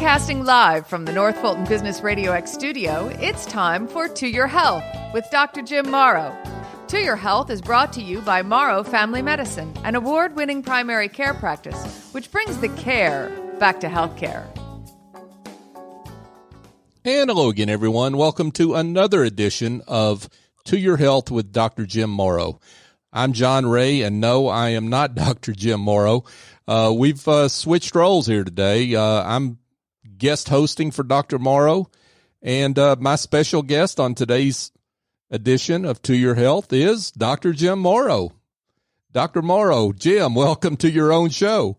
Broadcasting live from the North Fulton Business RadioX studio, it's time for To Your Health with Dr. Jim Morrow. To Your Health is brought to you by Morrow Family Medicine, an award-winning primary care practice, which brings the care back to healthcare. And hello again, everyone. Welcome to another edition of To Your Health with Dr. Jim Morrow. I'm John Ray, and no, I am not Dr. Jim Morrow. We've switched roles here today. I'm guest hosting for Dr. Morrow, and my special guest on today's edition of To Your Health is Dr. Jim Morrow. Dr. Morrow, Jim, welcome to your own show.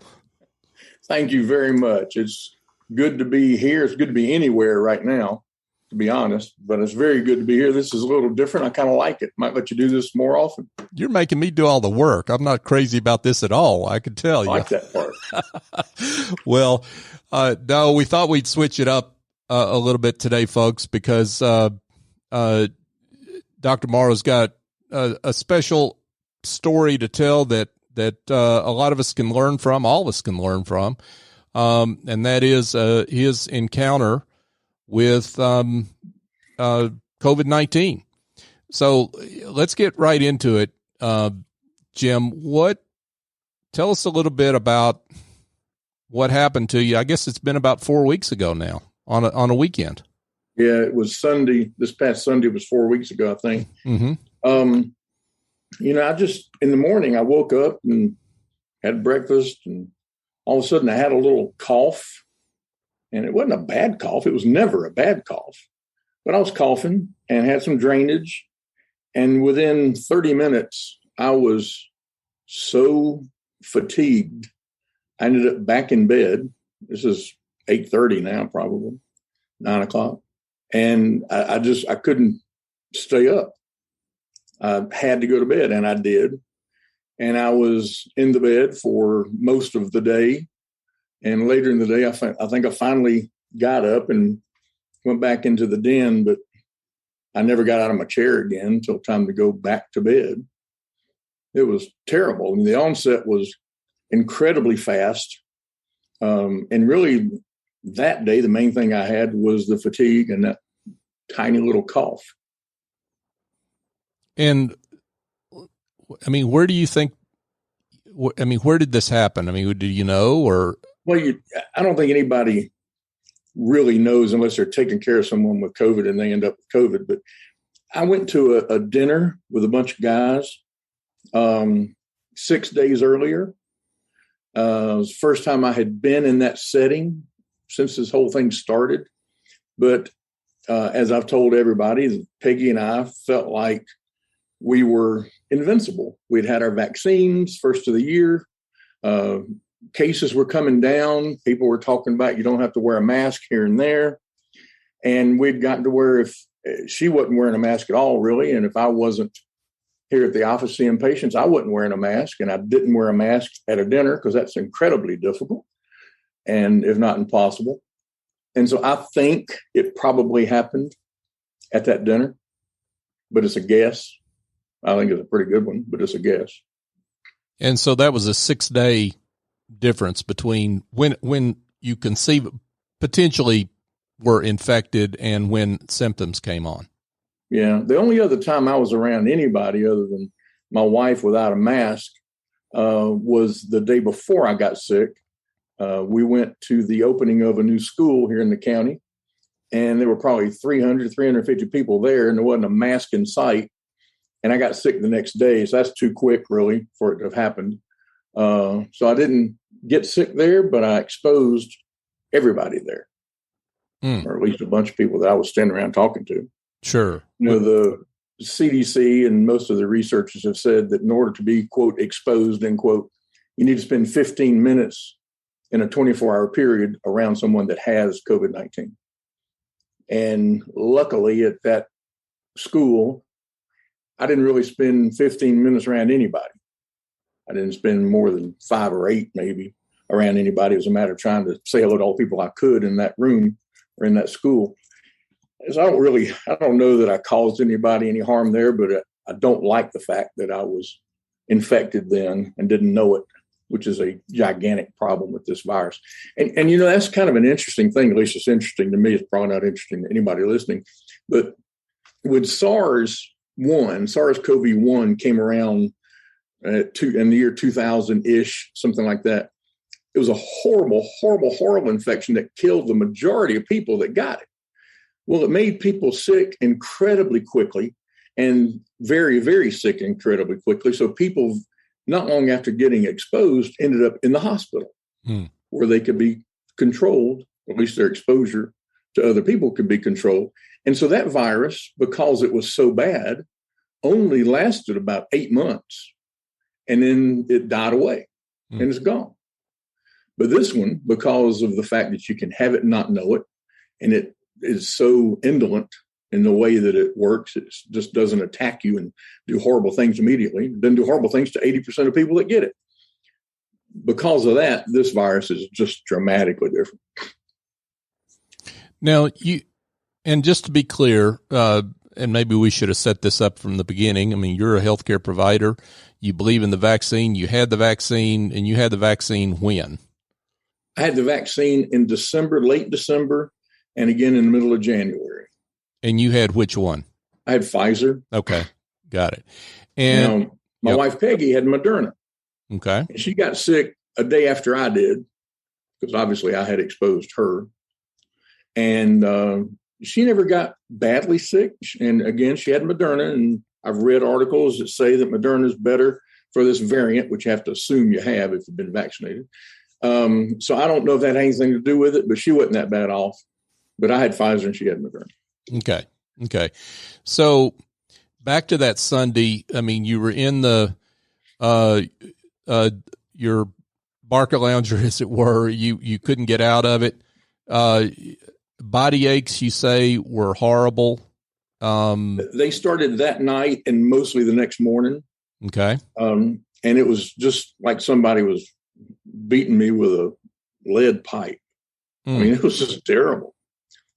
Thank you very much. It's good to be here. It's good to be anywhere right now, to be honest, but it's very good to be here. This is a little different. I kind of like it. Might let you do this more often. You're making me do all the work. I'm not crazy about this at all. I can tell you. I like that part. Well, no, we thought we'd switch it up a little bit today, folks, because Dr. Morrow's got a special story to tell that a lot of us can learn from, all of us can learn from, and that is his encounter with COVID-19. So let's get right into it. Jim, tell us a little bit about what happened to you. I guess it's been about 4 weeks ago now on a weekend. Yeah, it was Sunday. This past Sunday was 4 weeks ago, I think. Mm-hmm. I just, in the morning, I woke up and had breakfast, and all of a sudden I had a little cough, and it wasn't a bad cough. It was never a bad cough, but I was coughing and had some drainage. And within 30 minutes, I was so fatigued. I ended up back in bed. This is 8:30 now, probably 9 o'clock. And I couldn't stay up. I had to go to bed, and I did. And I was in the bed for most of the day. And later in the day, I think I finally got up and went back into the den, but I never got out of my chair again until time to go back to bed. It was terrible. I mean, the onset was incredibly fast. And really, that day, the main thing I had was the fatigue and that tiny little cough. And, I mean, where do you think, where did this happen? I mean, do you know, or? Well, I don't think anybody really knows unless they're taking care of someone with COVID and they end up with COVID. But I went to a dinner with a bunch of guys 6 days earlier. It was the first time I had been in that setting since this whole thing started. But as I've told everybody, Peggy and I felt like we were invincible. We'd had our vaccines first of the year. Cases were coming down. People were talking about you don't have to wear a mask here and there. And we'd gotten to where if she wasn't wearing a mask at all, really, and if I wasn't here at the office seeing patients, I wasn't wearing a mask, and I didn't wear a mask at a dinner because that's incredibly difficult and if not impossible. And so I think it probably happened at that dinner, but it's a guess. I think it's a pretty good one, but it's a guess. And so that was a 6 day difference between when you potentially were infected and when symptoms came on. Yeah. The only other time I was around anybody other than my wife without a mask was the day before I got sick. We went to the opening of a new school here in the county, and there were probably 350 people there, and there wasn't a mask in sight. And I got sick the next day. So that's too quick, really, for it to have happened. So I didn't get sick there, but I exposed everybody there, or at least a bunch of people that I was standing around talking to. Sure. The CDC and most of the researchers have said that in order to be, quote, exposed, end quote, you need to spend 15 minutes in a 24-hour period around someone that has COVID-19. And luckily at that school, I didn't really spend 15 minutes around anybody. I didn't spend more than 5 or 8 maybe around anybody. It was a matter of trying to say hello to all the people I could in that room or in that school. So I don't know that I caused anybody any harm there, but I don't like the fact that I was infected then and didn't know it. which is a gigantic problem with this virus. And that's kind of an interesting thing. At least it's interesting to me. It's probably not interesting to anybody listening. But with SARS-CoV-1 came around in the year 2000-ish, something like that. It was a horrible, horrible, horrible infection that killed the majority of people that got it. Well, it made people sick incredibly quickly and very, very sick incredibly quickly. So people, not long after getting exposed, ended up in the hospital where they could be controlled, at least their exposure to other people could be controlled. And so that virus, because it was so bad, only lasted about 8 months. And then it died away and it's gone. But this one, because of the fact that you can have it and not know it, and it is so indolent in the way that it works, it just doesn't attack you and do horrible things immediately. It doesn't do horrible things to 80% of people that get it. Because of that, this virus is just dramatically different. Now, and just to be clear, and maybe we should have set this up from the beginning. I mean, you're a healthcare provider. You believe in the vaccine. You had the vaccine, and you had the vaccine when? I had the vaccine in December, late December, and again in the middle of January. And you had which one? I had Pfizer. Okay, got it. And my wife, Peggy, had Moderna. Okay. And she got sick a day after I did, because obviously I had exposed her. And she never got badly sick. And again, she had Moderna, and I've read articles that say that Moderna is better for this variant, which you have to assume you have if you've been vaccinated. So I don't know if that had anything to do with it, but she wasn't that bad off. But I had Pfizer and she had Moderna. Okay. So back to that Sunday, I mean, you were in the your Barca lounger, as it were. You couldn't get out of it. Body aches, you say, were horrible. They started that night and mostly the next morning. Okay. And it was just like somebody was beating me with a lead pipe. I mean, it was just terrible.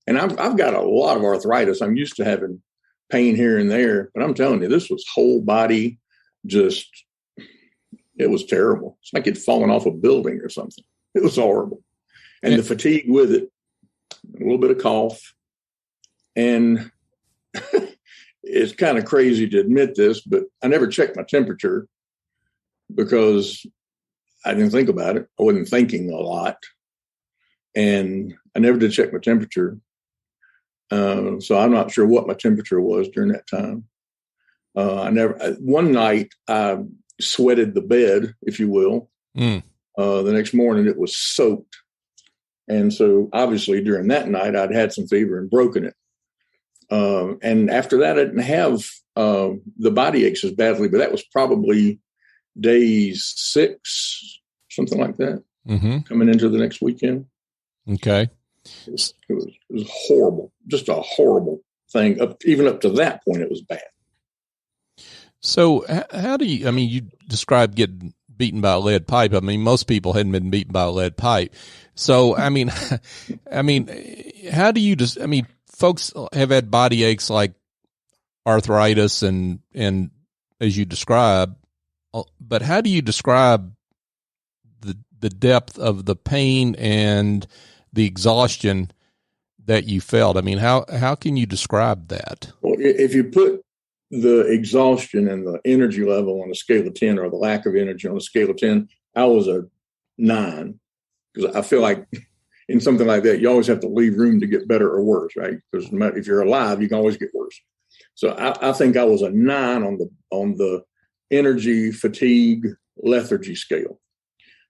And I've got a lot of arthritis. I'm used to having pain here and there, but I'm telling you, this was whole body. It was terrible. It's like it'd fallen off a building or something. It was horrible. And the fatigue with it, a little bit of cough. And it's kind of crazy to admit this, but I never checked my temperature because I didn't think about it. I wasn't thinking a lot. And I never did check my temperature. So I'm not sure what my temperature was during that time. One night I sweated the bed, if you will. The next morning it was soaked. And so obviously during that night I'd had some fever and broken it. And after that, I didn't have the body aches as badly, but that was probably days 6, something like that, coming into the next weekend. Okay. It was horrible, just a horrible thing. Even up to that point, it was bad. So how do you, I mean, you described getting beaten by a lead pipe. I mean, most people hadn't been beaten by a lead pipe. So, I mean, how do you just, I mean, folks have had body aches like arthritis and as you describe, but how do you describe the depth of the pain and the exhaustion that you felt? I mean, how can you describe that? Well, if you put the exhaustion and the energy level on a scale of 10, or the lack of energy on a scale of 10, I was a 9, because I feel like in something like that, you always have to leave room to get better or worse, right? Because if you're alive, you can always get worse. So I think I was a 9 on the energy, fatigue, lethargy scale.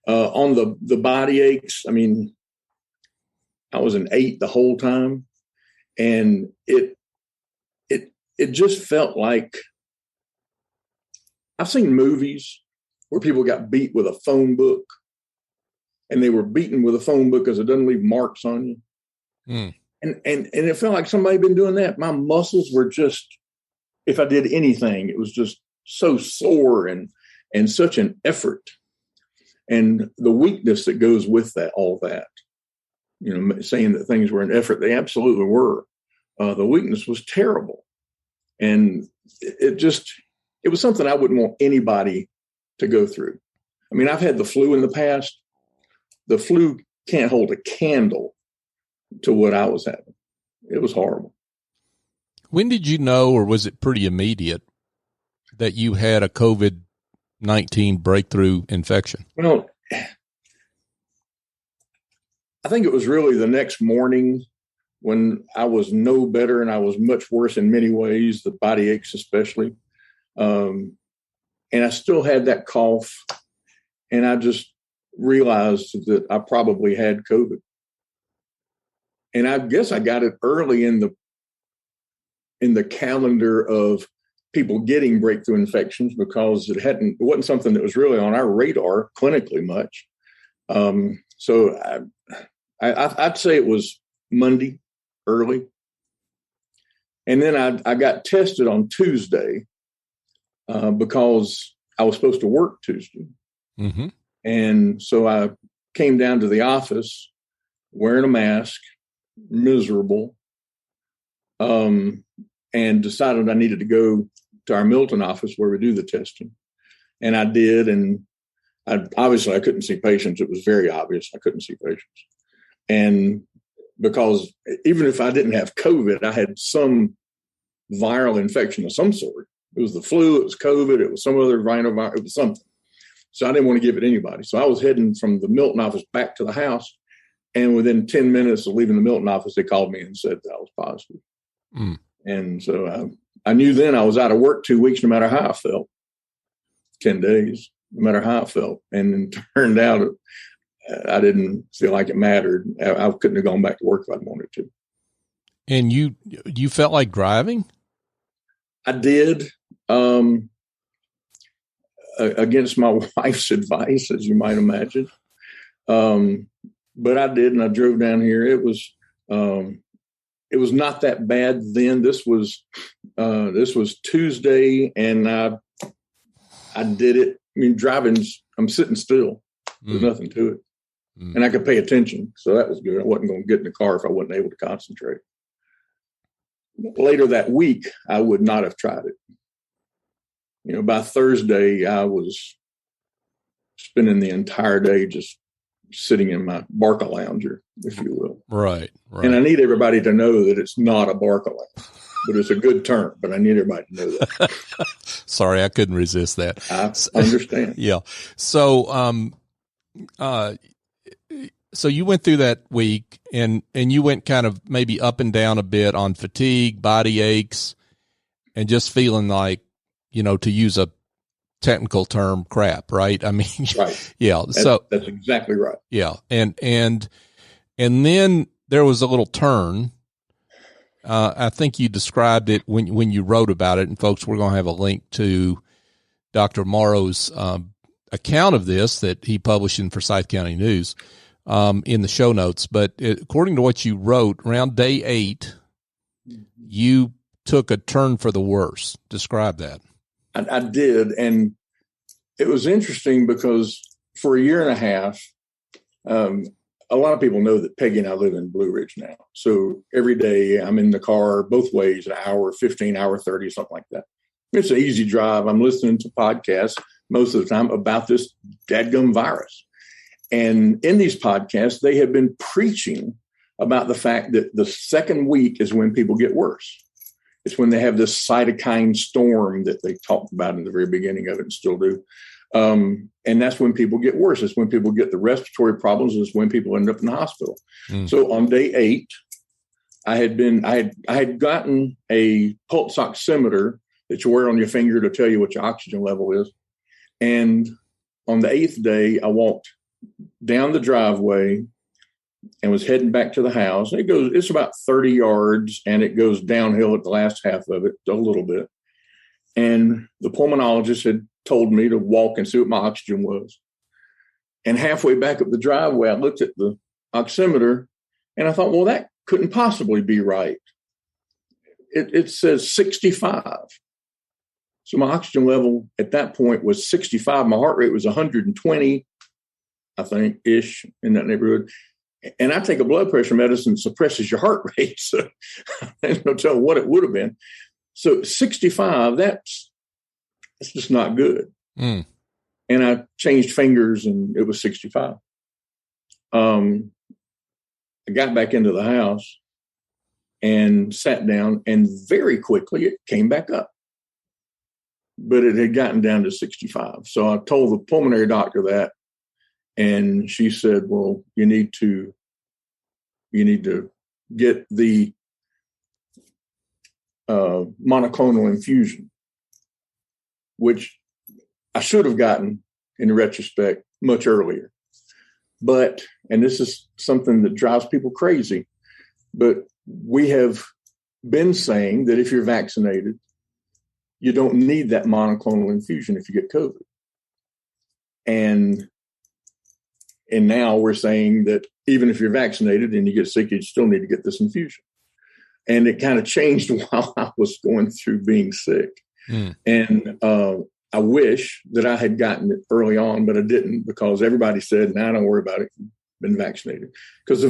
On the body aches, I mean, I was an 8 the whole time, and it just felt like, I've seen movies where people got beat with a phone book, and they were beaten with a phone book because it doesn't leave marks on you. And it felt like somebody had been doing that. My muscles were just, if I did anything, it was just so sore and such an effort. And the weakness that goes with that, all that, saying that things were an effort, they absolutely were. The weakness was terrible. And it was something I wouldn't want anybody to go through. I mean, I've had the flu in the past. The flu can't hold a candle to what I was having. It was horrible. When did you know, or was it pretty immediate, that you had a COVID-19 breakthrough infection? Well, I think it was really the next morning when I was no better and I was much worse in many ways, the body aches especially. And I still had that cough, and I just realized that I probably had COVID. And I guess I got it early in the calendar of people getting breakthrough infections, because it wasn't something that was really on our radar clinically much. So I'd say it was Monday early. And then I got tested on Tuesday because I was supposed to work Tuesday. Mm-hmm. And so I came down to the office wearing a mask, miserable, and decided I needed to go to our Milton office where we do the testing. And I did. And I couldn't see patients. It was very obvious I couldn't see patients. And because even if I didn't have COVID, I had some viral infection of some sort. It was the flu, it was COVID, it was some other rhinovirus, it was something. So I didn't want to give it to anybody. So I was heading from the Milton office back to the house. And within 10 minutes of leaving the Milton office, they called me and said that I was positive. Mm. And so I knew then I was out of work 2 weeks, no matter how I felt. 10 days, no matter how I felt. And it turned out I didn't feel like it mattered. I couldn't have gone back to work if I'd wanted to. And you felt like driving? I did. Against my wife's advice, as you might imagine. But I did, and I drove down here. It was not that bad then. This was Tuesday, and I did it. I mean, I'm sitting still. There's nothing to it. And I could pay attention. So that was good. I wasn't going to get in the car if I wasn't able to concentrate. Later that week, I would not have tried it. You know, by Thursday, I was spending the entire day just sitting in my Barca lounger, if you will. Right. And I need everybody to know that it's not a Barca lounger, but it's a good term. But I need everybody to know that. Sorry, I couldn't resist that. I understand. Yeah. So, so you went through that week, and you went kind of maybe up and down a bit on fatigue, body aches, and just feeling like, you know, to use a technical term, crap, right? I mean, right. Yeah. That's exactly right. Yeah. And then there was a little turn. I think you described it when you wrote about it, and folks, we're going to have a link to Dr. Morrow's account of this that he published in Forsyth County News in the show notes. But according to what you wrote, around day 8, you took a turn for the worse. Describe that. I did. And it was interesting because for a year and a half, a lot of people know that Peggy and I live in Blue Ridge now. So every day I'm in the car both ways, an hour, 15, hour 30, something like that. It's an easy drive. I'm listening to podcasts most of the time about this dadgum virus. And in these podcasts, they have been preaching about the fact that the second week is when people get worse. It's when they have this cytokine storm that they talked about in the very beginning of it and still do. And that's when people get worse. It's when people get the respiratory problems. It's when people end up in the hospital. So on day 8, I had gotten a pulse oximeter that you wear on your finger to tell you what your oxygen level is. And on the 8th day, I walked down the driveway and was heading back to the house. It's about 30 yards, and it goes downhill at the last half of it a little bit. And the pulmonologist had told me to walk and see what my oxygen was. And halfway back up the driveway, I looked at the oximeter, and I thought, well, that couldn't possibly be right. It says 65. So my oxygen level at that point was 65. My heart rate was 120, I think, ish, in that neighborhood. And I take a blood pressure medicine that suppresses your heart rate. So there's no telling what it would have been. So 65, that's just not good. And and I changed fingers, and it was 65. I got back into the house and sat down, and very quickly it came back up. But it had gotten down to 65. So I told the pulmonary doctor that, and she said, well, you need to get the monoclonal infusion, which I should have gotten in retrospect much earlier. But, and this is something that drives people crazy, but we have been saying that if you're vaccinated, you don't need that monoclonal infusion if you get COVID. And now we're saying that even if you're vaccinated and you get sick, you still need to get this infusion. And it kind of changed while I was going through being sick. And I wish that I had gotten it early on, but I didn't, because everybody said, nah, don't worry about it. You've been vaccinated. Because the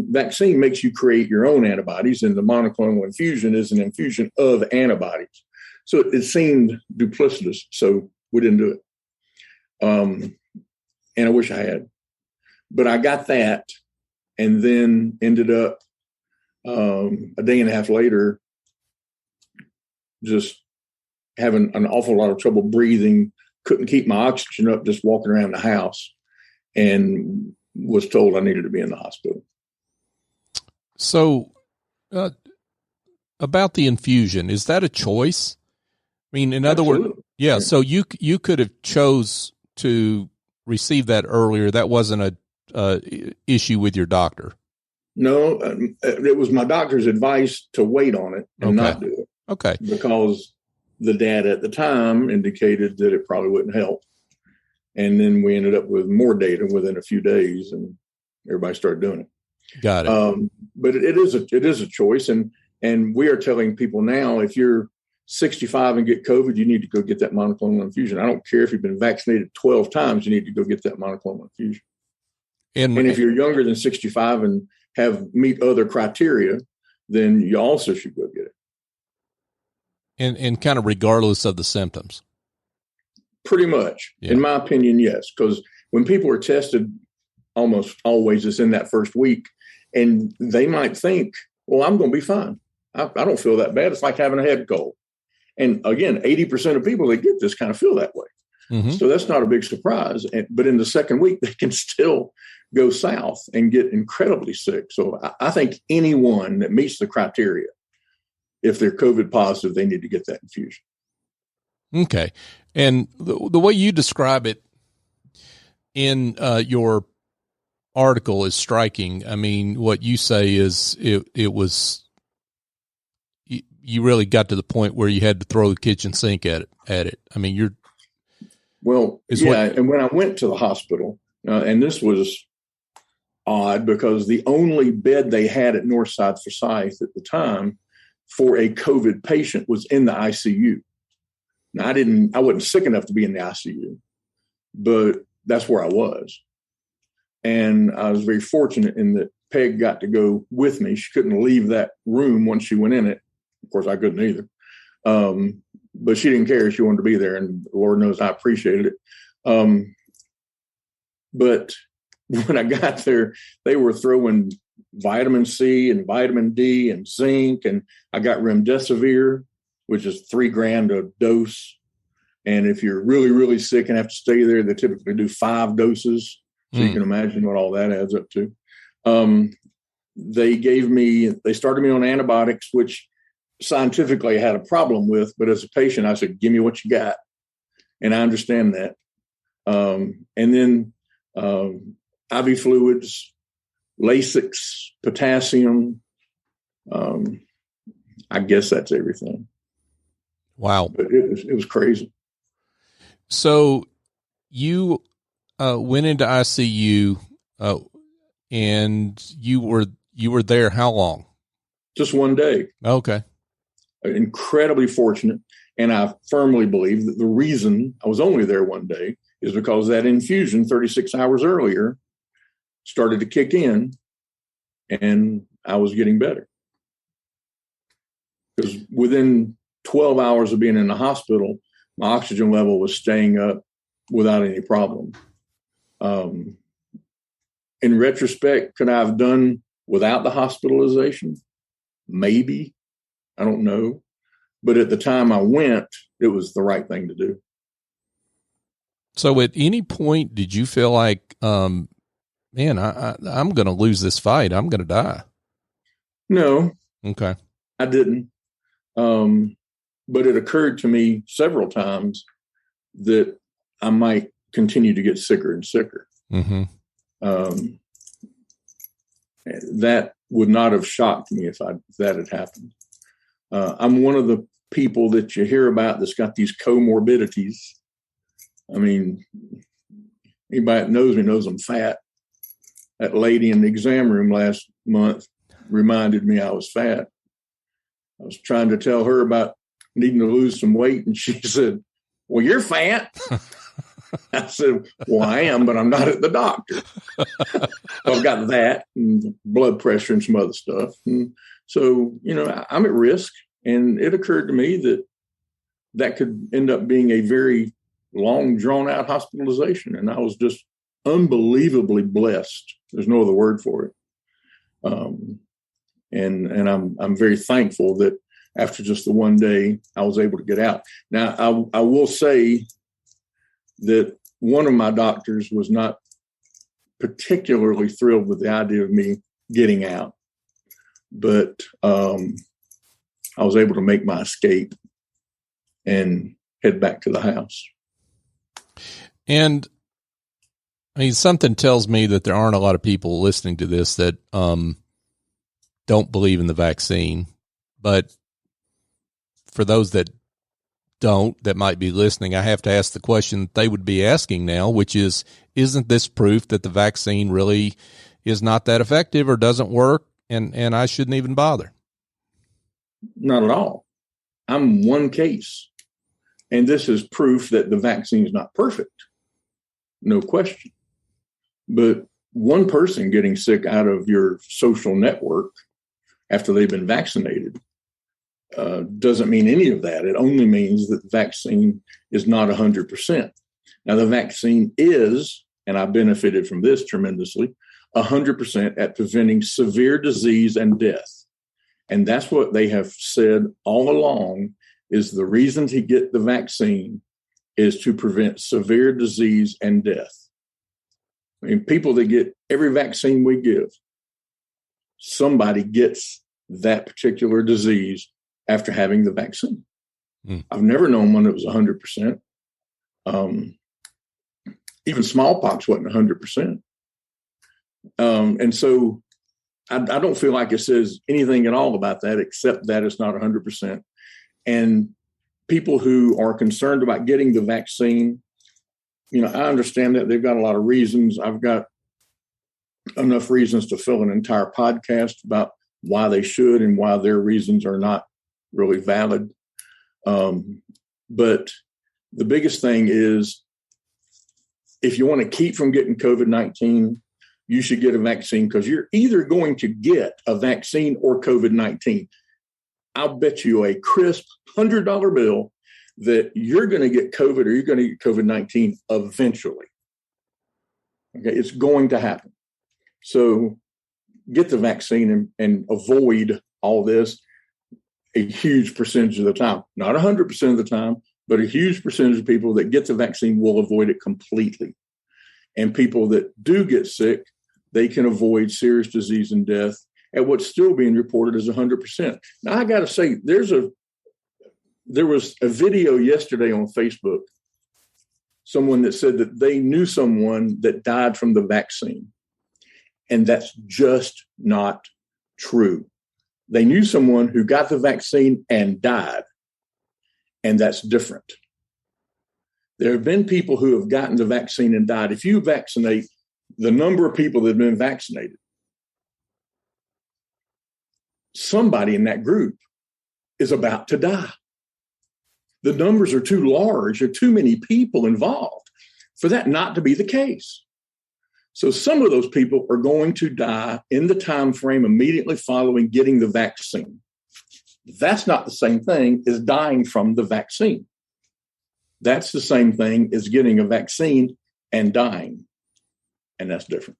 vaccine makes you create your own antibodies, and the monoclonal infusion is an infusion of antibodies. So it seemed duplicitous. So we didn't do it. And I wish I had. But I got that, and then ended up a day and a half later just having an awful lot of trouble breathing, couldn't keep my oxygen up just walking around the house, and was told I needed to be in the hospital. So about the infusion, is that a choice? I mean, in other words, yeah, so you could have chose to receive that earlier. That wasn't a issue with your doctor. No, it was my doctor's advice to wait on it and not do it. Okay. Because the data at the time indicated that it probably wouldn't help. And then we ended up with more data within a few days, and everybody started doing it. Got it. But it is a choice. And we are telling people now, if you're 65 and get COVID, you need to go get that monoclonal infusion. I don't care if you've been vaccinated 12 times, you need to go get that monoclonal infusion. And if you're younger than 65 and meet other criteria, then you also should go get it. And kind of regardless of the symptoms. Pretty much. Yeah. In my opinion, yes. Because when people are tested, almost always it's in that first week, and they might think, well, I'm going to be fine. I don't feel that bad. It's like having a head cold. And again, 80% of people that get this kind of feel that way. Mm-hmm. So that's not a big surprise. But in the second week, they can still go south and get incredibly sick. So I think anyone that meets the criteria, if they're COVID positive, they need to get that infusion. Okay. And the way you describe it in your article is striking. I mean, what you say is it was, you really got to the point where you had to throw the kitchen sink at it. I mean, and when I went to the hospital, and this was odd because the only bed they had at Northside Forsyth at the time for a COVID patient was in the ICU. Now, I wasn't sick enough to be in the ICU, but that's where I was. And I was very fortunate in that Peg got to go with me. She couldn't leave that room once she went in it. Of course, I couldn't either. But she didn't care. She wanted to be there, and Lord knows I appreciated it. But when I got there, they were throwing vitamin C and vitamin D and zinc, and I got remdesivir, which is $3,000 a dose. And if you're really, really sick and have to stay there, they typically do 5 doses. So you can imagine what all that adds up to. They started me on antibiotics, which scientifically I had a problem with, but as a patient, I said, give me what you got. And I understand that. And then IV fluids, Lasix, potassium. I guess that's everything. Wow. But it was crazy. So you went into ICU and you were there how long? Just one day. Okay. Incredibly fortunate. And I firmly believe that the reason I was only there one day is because that infusion 36 hours earlier started to kick in and I was getting better. Because within 12 hours of being in the hospital, my oxygen level was staying up without any problem. In retrospect, could I have done without the hospitalization? Maybe. I don't know. But at the time I went, it was the right thing to do. So at any point, did you feel like, man, I'm going to lose this fight. I'm going to die? No. Okay. I didn't. But it occurred to me several times that I might continue to get sicker and sicker. Mm-hmm. That would not have shocked me if that had happened. I'm one of the people that you hear about that's got these comorbidities. I mean, anybody that knows me knows I'm fat. That lady in the exam room last month reminded me I was fat. I was trying to tell her about needing to lose some weight, and she said, "Well, you're fat." I said, "Well, I am, but I'm not at the doctor." I've got that and blood pressure and some other stuff. And so, I'm at risk. And it occurred to me that could end up being a very long, drawn-out hospitalization. And I was just unbelievably blessed. There's no other word for it. And I'm very thankful that after just the one day, I was able to get out. Now, I will say that one of my doctors was not particularly thrilled with the idea of me getting out, but I was able to make my escape and head back to the house. And I mean, something tells me that there aren't a lot of people listening to this that don't believe in the vaccine, but for those that don't, that might be listening, I have to ask the question that they would be asking now, which is, isn't this proof that the vaccine really is not that effective or doesn't work, and I shouldn't even bother? Not at all. I'm one case. And this is proof that the vaccine is not perfect. No question. But one person getting sick out of your social network after they've been vaccinated doesn't mean any of that. It only means that the vaccine is not 100%. Now, the vaccine is, and I benefited from this tremendously, 100% at preventing severe disease and death. And that's what they have said all along, is the reason to get the vaccine is to prevent severe disease and death. I mean, people that get every vaccine we give, somebody gets that particular disease after having the vaccine. I've never known one that was 100%. Even smallpox wasn't 100%. And so I don't feel like it says anything at all about that, except that it's not 100%. And people who are concerned about getting the vaccine, I understand that they've got a lot of reasons. I've got enough reasons to fill an entire podcast about why they should and why their reasons are not really valid. But the biggest thing is, if you want to keep from getting COVID-19, you should get a vaccine, because you're either going to get a vaccine or COVID-19. I'll bet you a crisp $100 bill that you're going to get COVID or you're going to get COVID-19 eventually. Okay, it's going to happen. So get the vaccine and avoid all this a huge percentage of the time. Not 100% of the time, but a huge percentage of people that get the vaccine will avoid it completely. And people that do get sick, they can avoid serious disease and death at what's still being reported as 100%. Now, I got to say, there was a video yesterday on Facebook, someone that said that they knew someone that died from the vaccine. And that's just not true. They knew someone who got the vaccine and died. And that's different. There have been people who have gotten the vaccine and died. If you vaccinate the number of people that have been vaccinated, somebody in that group is about to die. The numbers are too large, there are too many people involved for that not to be the case. So some of those people are going to die in the time frame immediately following getting the vaccine. That's not the same thing as dying from the vaccine. That's the same thing as getting a vaccine and dying. And that's different.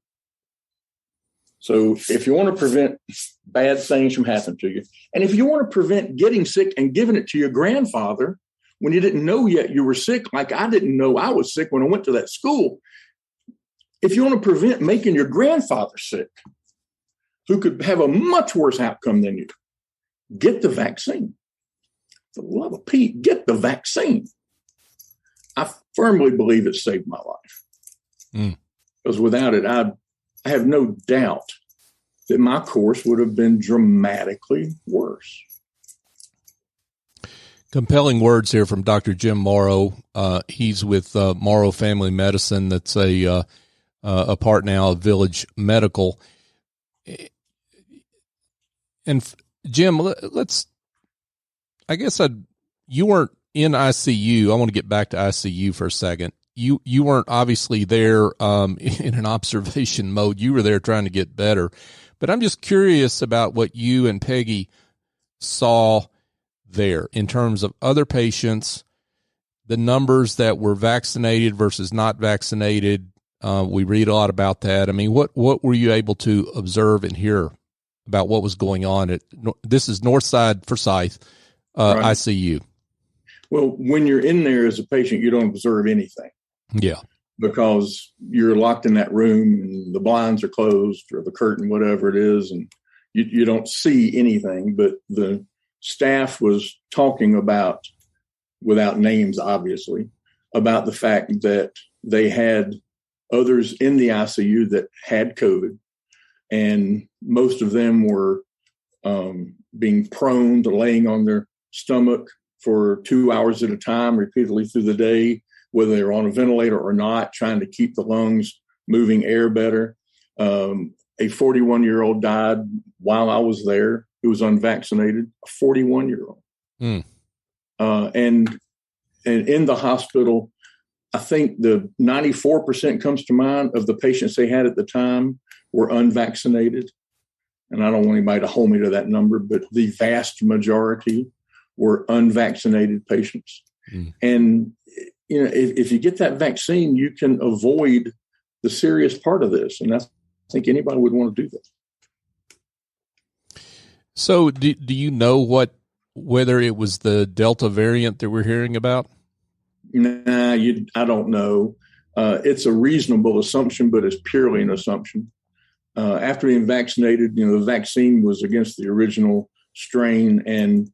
So if you want to prevent bad things from happening to you, and if you want to prevent getting sick and giving it to your grandfather when you didn't know yet you were sick, like I didn't know I was sick when I went to that school. If you want to prevent making your grandfather sick, who could have a much worse outcome than you, get the vaccine. For the love of Pete, get the vaccine. I firmly believe it saved my life. Because without it, I have no doubt that my course would have been dramatically worse. Compelling words here from Dr. Jim Morrow. He's with Morrow Family Medicine. That's a part now of Village Medical. And Jim, you weren't in ICU. I want to get back to ICU for a second. You weren't obviously there in an observation mode. You were there trying to get better. But I'm just curious about what you and Peggy saw there in terms of other patients, the numbers that were vaccinated versus not vaccinated. We read a lot about that. I mean, what were you able to observe and hear about what was going on this is Northside Forsyth Right. ICU? Well, when you're in there as a patient, you don't observe anything. Yeah. Because you're locked in that room and the blinds are closed or the curtain, whatever it is, and you don't see anything. But the staff was talking about, without names, obviously, about the fact that they had others in the ICU that had COVID, and most of them were being prone to laying on their stomach for 2 hours at a time, repeatedly through the day, whether they were on a ventilator or not, trying to keep the lungs moving air better. A 41-year-old died while I was there, who was unvaccinated, a 41-year-old. And in the hospital, I think the 94% comes to mind of the patients they had at the time were unvaccinated. And I don't want anybody to hold me to that number, but the vast majority were unvaccinated patients. And, you know, if you get that vaccine, you can avoid the serious part of this. And I think anybody would want to do that. So do you know whether it was the Delta variant that we're hearing about? Nah, I don't know. It's a reasonable assumption, but it's purely an assumption. After being vaccinated, you know, the vaccine was against the original strain, and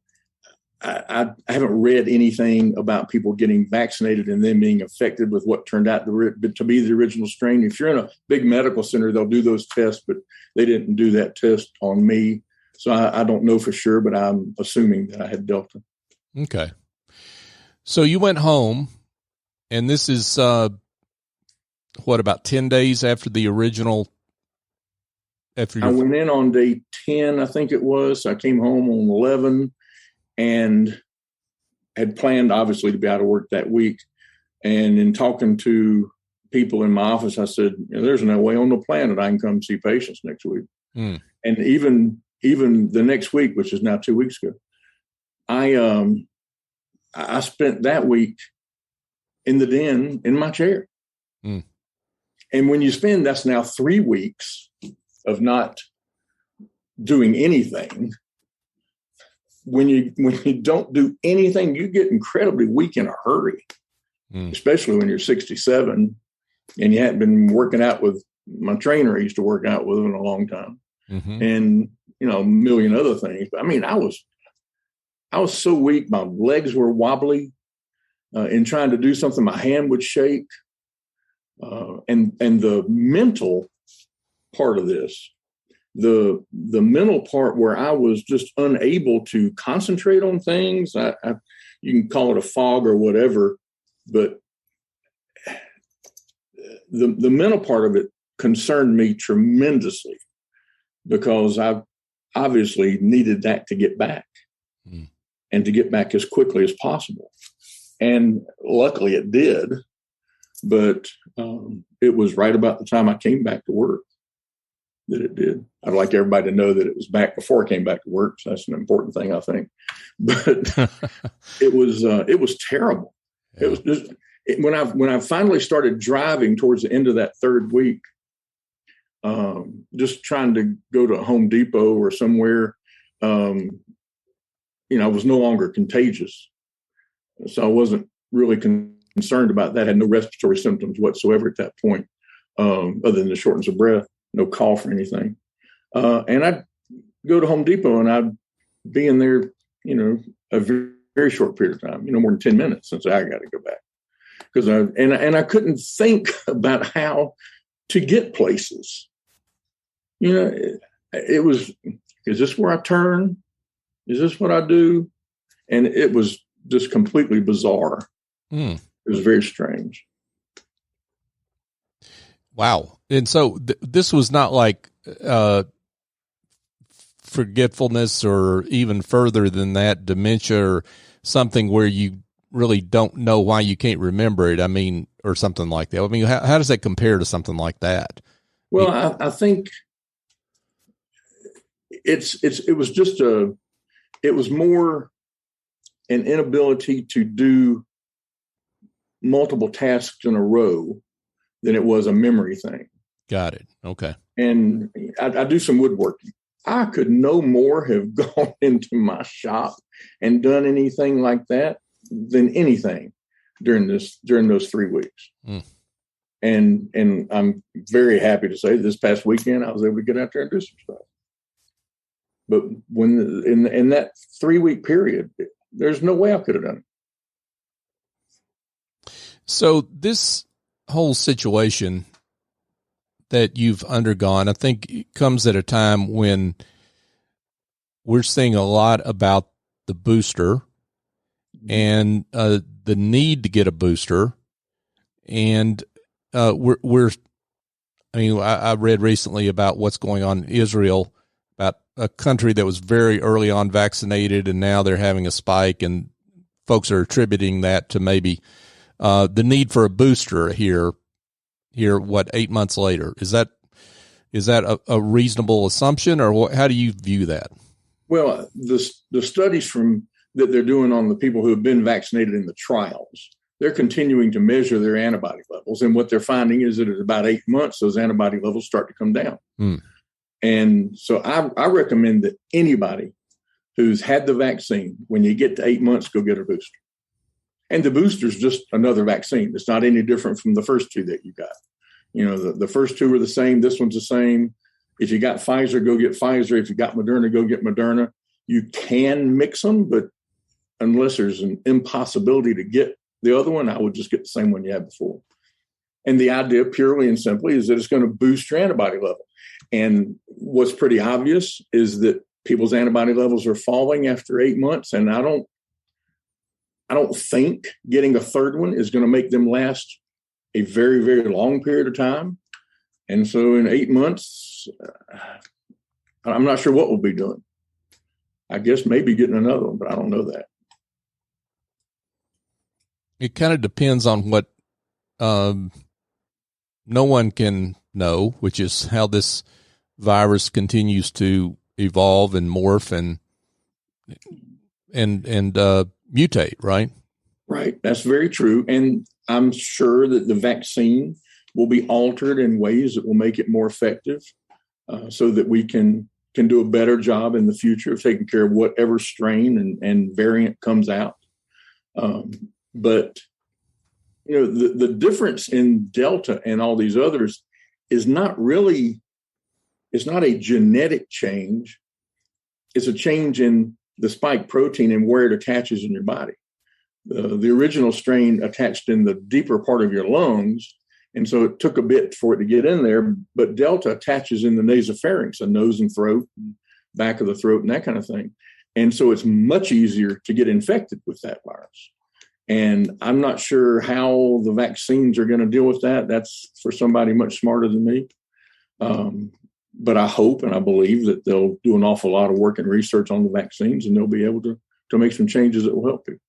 I haven't read anything about people getting vaccinated and then being affected with what turned out to be the original strain. If you're in a big medical center, they'll do those tests, but they didn't do that test on me. So I don't know for sure, but I'm assuming that I had Delta. Okay. So you went home, and this is, about 10 days after the original? I went in on day 10, I think it was. I came home on 11 and had planned, obviously, to be out of work that week. And in talking to people in my office, I said, there's no way on the planet I can come see patients next week. And even the next week, which is now 2 weeks ago, I spent that week in the den in my chair. And when you spend, that's now 3 weeks of not doing anything. When you don't do anything, you get incredibly weak in a hurry, especially when you're 67 and you hadn't been working out with my trainer I used to work out with in a long time. And, you know, a million other things. But I mean, I was so weak. My legs were wobbly. In trying to do something, my hand would shake. And the mental part of this, the mental part where I was just unable to concentrate on things. You can call it a fog or whatever, but the mental part of it concerned me tremendously because I obviously needed that to get back and to get back as quickly as possible. And luckily it did, but it was right about the time I came back to work that it did. I'd like everybody to know that it was back before I came back to work. So that's an important thing, I think. But it was terrible. It was just when I finally started driving towards the end of that third week, just trying to go to a Home Depot or somewhere, I was no longer contagious. So I wasn't really concerned about that. I had no respiratory symptoms whatsoever at that point, other than the shortness of breath, no cough or anything. And I'd go to Home Depot and I'd be in there, a very, very short period of time, more than 10 minutes, since I got to go back. Because I couldn't think about how to get places. It was, is this where I turn? Is this what I do? And it was just completely bizarre. It was very strange. Wow. And so this was not like forgetfulness or even further than that, dementia or something where you really don't know why you can't remember it. I mean, or something like that. I mean, how does that compare to something like that? Well, I think it was more an inability to do multiple tasks in a row than it was a memory thing. Got it. Okay. And I do some woodworking. I could no more have gone into my shop and done anything like that than anything during those 3 weeks. And I'm very happy to say this past weekend I was able to get out there and do some stuff. But when in that 3 week period, there's no way I could have done it. So this whole situation that you've undergone, I think it comes at a time when we're seeing a lot about the booster and the need to get a booster. And I read recently about what's going on in Israel, about a country that was very early on vaccinated, and now they're having a spike, and folks are attributing that to maybe the need for a booster here, 8 months later. Is that a reasonable assumption, or how do you view that? Well, the studies that they're doing on the people who have been vaccinated in the trials, they're continuing to measure their antibody levels. And what they're finding is that at about 8 months, those antibody levels start to come down. And so I recommend that anybody who's had the vaccine, when you get to 8 months, go get a booster. And the booster is just another vaccine. It's not any different from the first two that you got. The first two are the same. This one's the same. If you got Pfizer, go get Pfizer. If you got Moderna, go get Moderna. You can mix them, but unless there's an impossibility to get the other one, I would just get the same one you had before. And the idea purely and simply is that it's going to boost your antibody level. And what's pretty obvious is that people's antibody levels are falling after 8 months. And I don't think getting a third one is going to make them last a very, very long period of time. And so in 8 months, I'm not sure what we'll be doing. I guess maybe getting another one, but I don't know that. It kind of depends on what no one can know, which is how this virus continues to evolve and morph and mutate, right? Right. That's very true. And I'm sure that the vaccine will be altered in ways that will make it more effective, so that we can do a better job in the future of taking care of whatever strain and variant comes out. But the difference in Delta and all these others is not really, it's not a genetic change. It's a change in the spike protein and where it attaches in your body. The original strain attached in the deeper part of your lungs, and so it took a bit for it to get in there, but Delta attaches in the nasopharynx, the nose and throat, back of the throat, and that kind of thing. And so it's much easier to get infected with that virus. And I'm not sure how the vaccines are going to deal with that. That's for somebody much smarter than me. But I hope and I believe that they'll do an awful lot of work and research on the vaccines, and they'll be able to make some changes that will help people.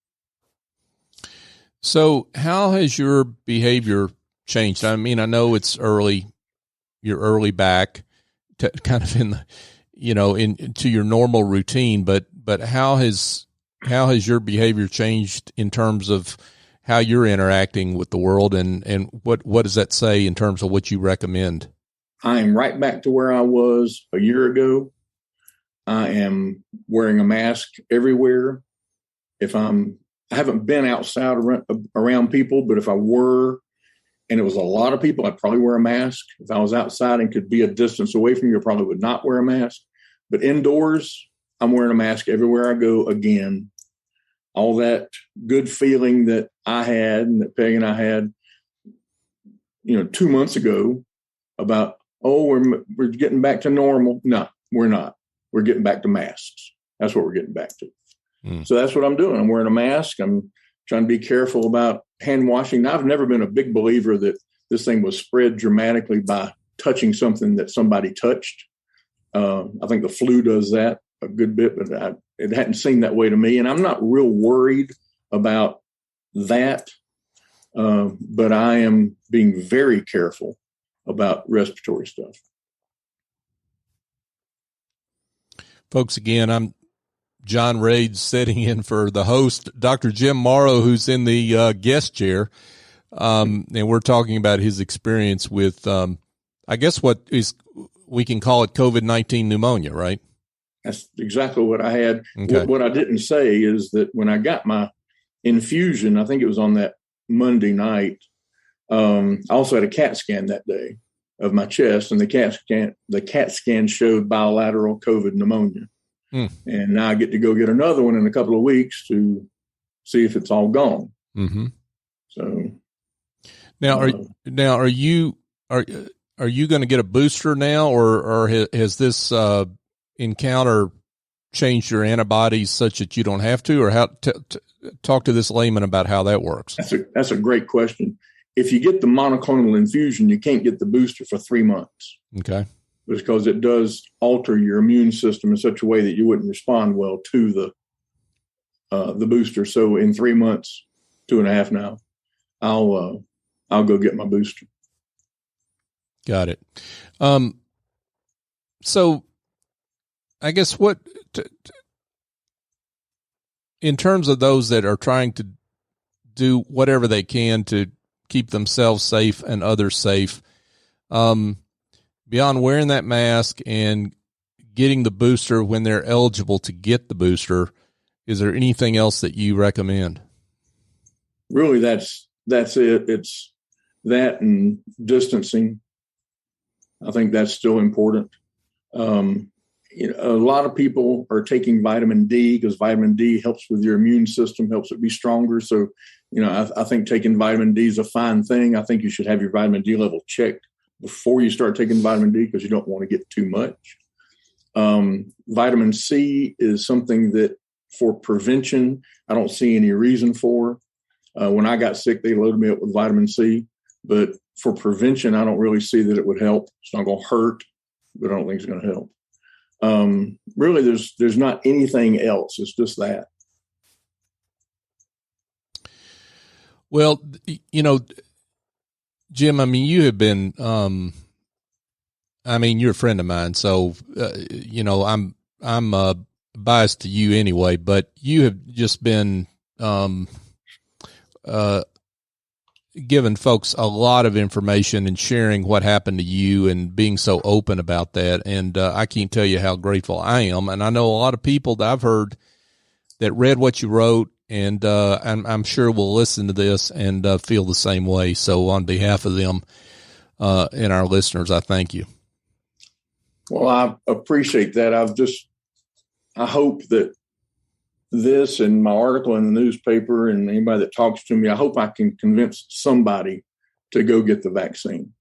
So how has your behavior changed? I mean, I know it's early, you're early back to kind of in the, into your normal routine, but how has your behavior changed in terms of how you're interacting with the world, and what does that say in terms of what you recommend? I am right back to where I was a year ago. I am wearing a mask everywhere. I haven't been outside around people, but if I were, and it was a lot of people, I'd probably wear a mask. If I was outside and could be a distance away from you, I probably would not wear a mask. But indoors, I'm wearing a mask everywhere I go again. All that good feeling that I had and that Peg and I had, 2 months ago about, we're getting back to normal. No, we're not. We're getting back to masks. That's what we're getting back to. So that's what I'm doing. I'm wearing a mask. I'm trying to be careful about hand washing. Now, I've never been a big believer that this thing was spread dramatically by touching something that somebody touched. I think the flu does that a good bit, but it hadn't seemed that way to me. And I'm not real worried about that. But I am being very careful about respiratory stuff. Folks, again, I'm John Rade sitting in for the host, Dr. Jim Morrow, who's in the guest chair. And we're talking about his experience with, I guess we can call it COVID-19 pneumonia, right? That's exactly what I had. Okay. What I didn't say is that when I got my infusion, I think it was on that Monday night, I also had a CAT scan that day of my chest, and the CAT scan showed bilateral COVID pneumonia. And now I get to go get another one in a couple of weeks to see if it's all gone. Mm-hmm. So now, are you going to get a booster now, or has this encounter changed your antibodies such that you don't have to, or how? Talk to this layman about how that works. That's a great question. If you get the monoclonal infusion, you can't get the booster for 3 months. Okay. Because it does alter your immune system in such a way that you wouldn't respond well to the booster. So in 3 months, 2.5 now, I'll go get my booster. Got it. So I guess in terms of those that are trying to do whatever they can to keep themselves safe and others safe, beyond wearing that mask and getting the booster when they're eligible to get the booster, is there anything else that you recommend? Really, that's it. It's that and distancing. I think that's still important. A lot of people are taking vitamin D because vitamin D helps with your immune system, helps it be stronger. So, I think taking vitamin D is a fine thing. I think you should have your vitamin D level checked before you start taking vitamin D because you don't want to get too much. Vitamin C is something that for prevention, I don't see any reason for. When I got sick, they loaded me up with vitamin C. But for prevention, I don't really see that it would help. It's not going to hurt, but I don't think it's going to help. Really, there's not anything else. It's just that. Well, Jim, you have been, you're a friend of mine, so, I'm biased to you anyway, but you have just been, giving folks a lot of information and sharing what happened to you and being so open about that. And I can't tell you how grateful I am. And I know a lot of people that I've heard that read what you wrote, and I'm sure will listen to this and feel the same way. So on behalf of them and our listeners, I thank you. Well, I appreciate that. I hope that this and my article in the newspaper and anybody that talks to me, I hope I can convince somebody to go get the vaccine,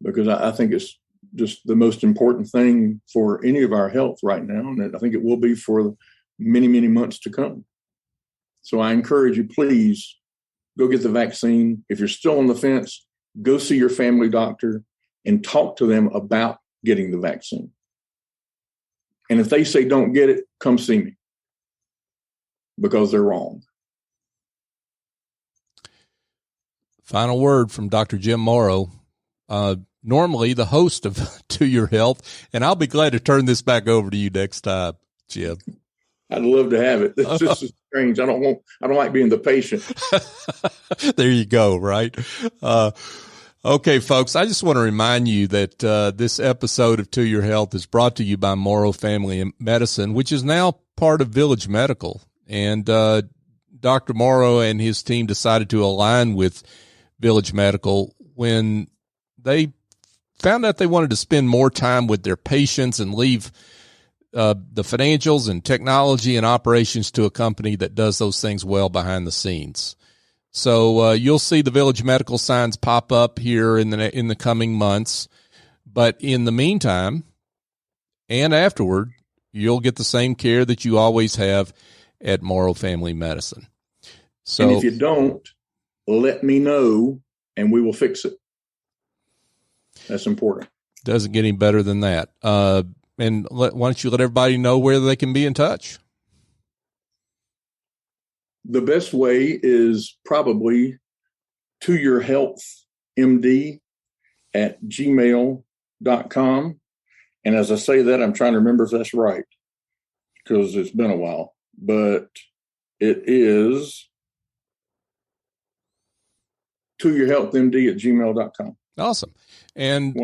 because I think it's just the most important thing for any of our health right now. And I think it will be for many, many months to come. So I encourage you, please go get the vaccine. If you're still on the fence, go see your family doctor and talk to them about getting the vaccine. And if they say don't get it, come see me, because they're wrong. Final word from Dr. Jim Morrow, normally the host of To Your Health, and I'll be glad to turn this back over to you next time, Jim. I'd love to have it. This is strange. I don't like being the patient. There you go. Right. Okay, folks, I just want to remind you that this episode of To Your Health is brought to you by Morrow Family Medicine, which is now part of Village Medical. And Dr. Morrow and his team decided to align with Village Medical when they found out they wanted to spend more time with their patients and leave the financials and technology and operations to a company that does those things well behind the scenes. So you'll see the Village Medical signs pop up here in the coming months. But in the meantime and afterward, you'll get the same care that you always have at Morrow Family Medicine. So, and if you don't, let me know and we will fix it. That's important. Doesn't get any better than that. And why don't you let everybody know where they can be in touch? The best way is probably toyourhealthmd@gmail.com. And as I say that, I'm trying to remember if that's right because it's been a while. But it is toyourhealthmd@gmail.com. Awesome. And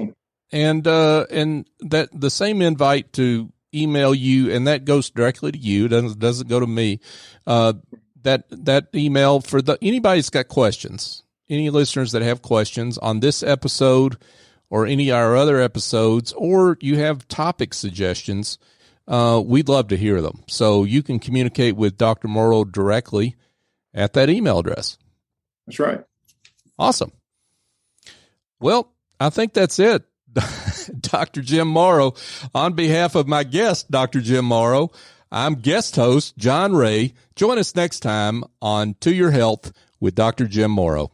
that the same invite to email you, and that goes directly to you. Doesn't go to me. That email for anybody that's got questions, any listeners that have questions on this episode or any of our other episodes, or you have topic suggestions, we'd love to hear them. So you can communicate with Dr. Morrow directly at that email address. That's right. Awesome. Well, I think that's it. Dr. Jim Morrow, on behalf of my guest, Dr. Jim Morrow, I'm guest host John Ray. Join us next time on To Your Health with Dr. Jim Morrow.